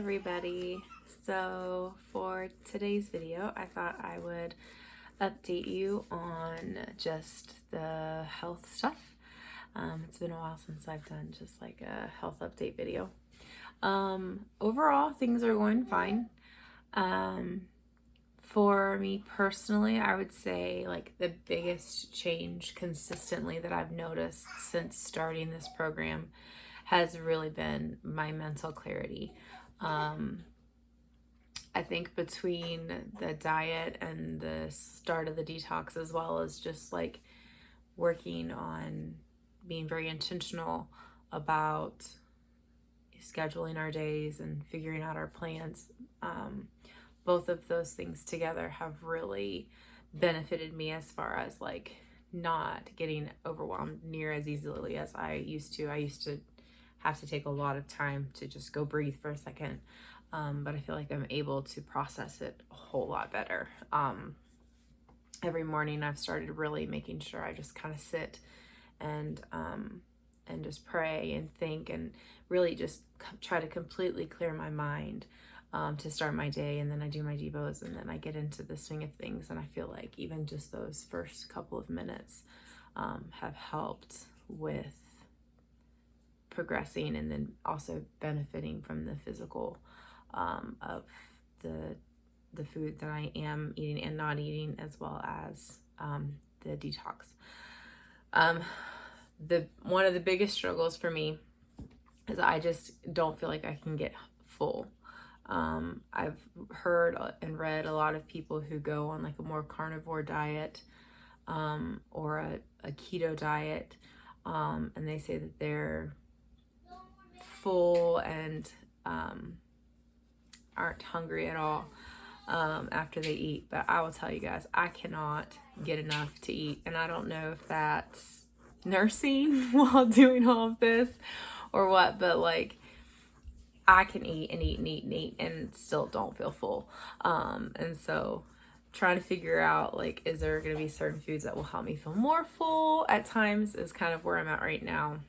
everybody. So for today's video, I thought I would update you on just the health stuff. It's been a while since I've done just like a health update video. Overall, things are going fine. For me personally, I would say like the biggest change consistently that I've noticed since starting this program has really been my mental clarity. I think between the diet and the start of the detox, as well as just like working on being very intentional about scheduling our days and figuring out our plans, both of those things together have really benefited me as far as like not getting overwhelmed near as easily as I used to. I used to have to take a lot of time to just go breathe for a second. But I feel like I'm able to process it a whole lot better. Every morning I've started really making sure I just kind of sit and just pray and think and really just try to completely clear my mind to start my day. And then I do my devos and then I get into the swing of things. And I feel like even just those first couple of minutes have helped with progressing and then also benefiting from the physical of the food that I am eating and not eating, as well as the detox. One of the biggest struggles for me is I just don't feel like I can get full. I've heard and read a lot of people who go on like a more carnivore diet or a keto diet, and they say that they're full and aren't hungry at all after they eat. But I will tell you guys, I cannot get enough to eat, and I don't know if that's nursing while doing all of this or what, but like I can eat and eat and eat and eat and still don't feel full. And so trying to figure out like, is there going to be certain foods that will help me feel more full at times is kind of where I'm at right now.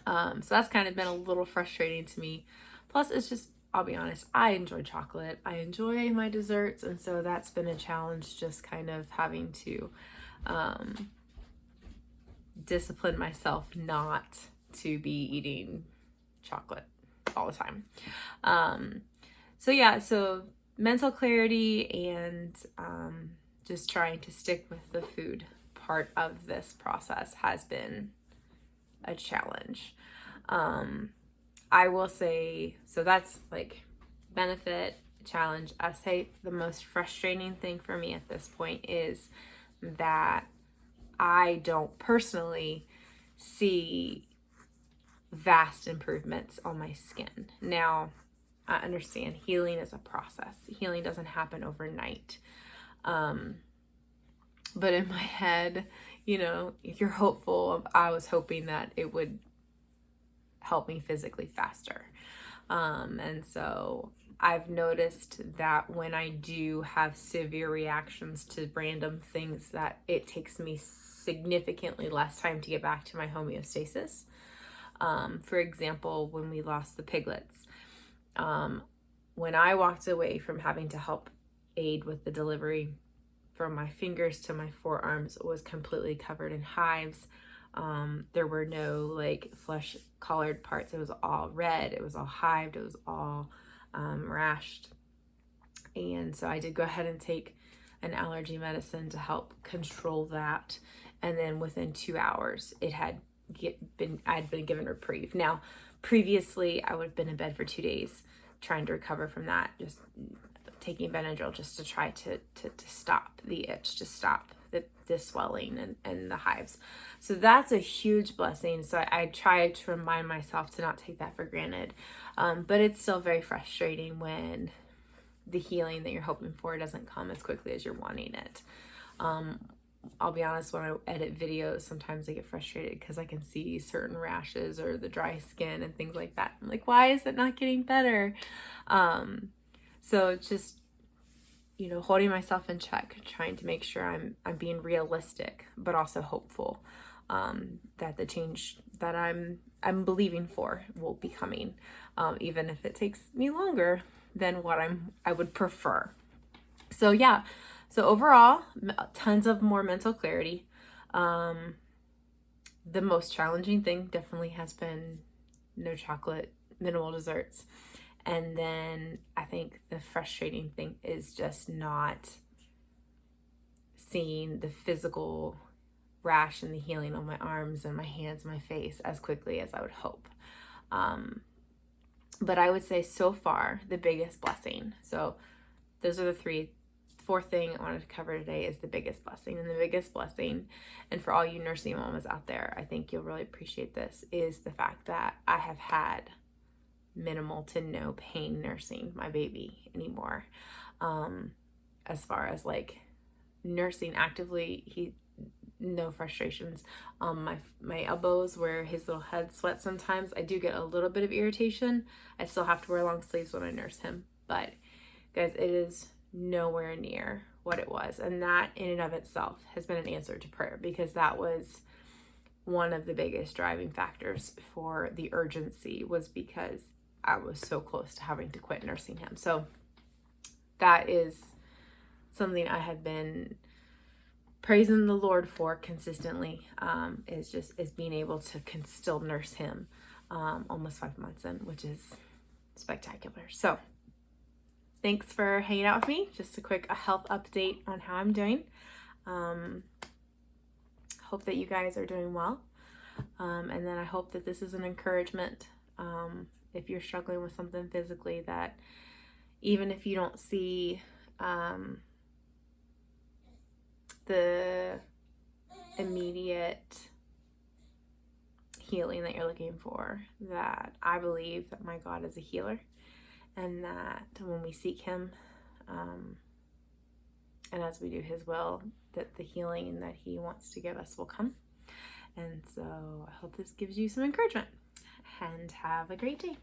So that's kind of been a little frustrating to me. Plus it's just, I'll be honest, I enjoy chocolate. I enjoy my desserts. And so that's been a challenge, just kind of having to discipline myself not to be eating chocolate all the time. So mental clarity and just trying to stick with the food part of this process has been a challenge. I will say, so that's like benefit, challenge. I say the most frustrating thing for me at this point is that I don't personally see vast improvements on my skin. Now, I understand healing is a process. Healing doesn't happen overnight. But in my head, if you're hopeful, I was hoping that it would help me physically faster. And so I've noticed that when I do have severe reactions to random things, that it takes me significantly less time to get back to my homeostasis. For example, when we lost the piglets, when I walked away from having to help aid with the delivery, from my fingers to my forearms was completely covered in hives. There were no like flesh colored parts. It was all red. It was all hived. It was all rashed. And so I did go ahead and take an allergy medicine to help control that. And then within 2 hours, I'd been given reprieve. Now, previously, I would have been in bed for 2 days trying to recover from that, just taking Benadryl just to try to stop the itch, to stop the swelling and the hives. So that's a huge blessing. So I try to remind myself to not take that for granted. But it's still very frustrating when the healing that you're hoping for doesn't come as quickly as you're wanting it. I'll be honest, when I edit videos, sometimes I get frustrated because I can see certain rashes or the dry skin and things like that. I'm like, why is it not getting better? So it's just, holding myself in check, trying to make sure I'm being realistic, but also hopeful that the change that I'm I'm believing for will be coming, even if it takes me longer than what I would prefer. So yeah, so overall, tons of more mental clarity. The most challenging thing definitely has been no chocolate, minimal desserts. And then I think the frustrating thing is just not seeing the physical rash and the healing on my arms and my hands and my face as quickly as I would hope. But I would say so far the biggest blessing. So those are the fourth thing I wanted to cover today is the biggest blessing. And the biggest blessing, and for all you nursing mamas out there, I think you'll really appreciate this, is the fact that I have had minimal to no pain nursing my baby anymore. As far as like nursing actively, no frustrations. My elbows where his little head sweats sometimes, I do get a little bit of irritation. I still have to wear long sleeves when I nurse him, but guys, it is nowhere near what it was. And that in and of itself has been an answer to prayer, because that was one of the biggest driving factors for the urgency, was because I was so close to having to quit nursing him. So that is something I had been praising the Lord for consistently, is being able to still nurse him almost 5 months in, which is spectacular. So thanks for hanging out with me. Just a quick health update on how I'm doing. Hope that you guys are doing well. And then I hope that this is an encouragement, if you're struggling with something physically, that even if you don't see the immediate healing that you're looking for, that I believe that my God is a healer, and that when we seek him, and as we do his will, that the healing that he wants to give us will come. And so I hope this gives you some encouragement, and have a great day.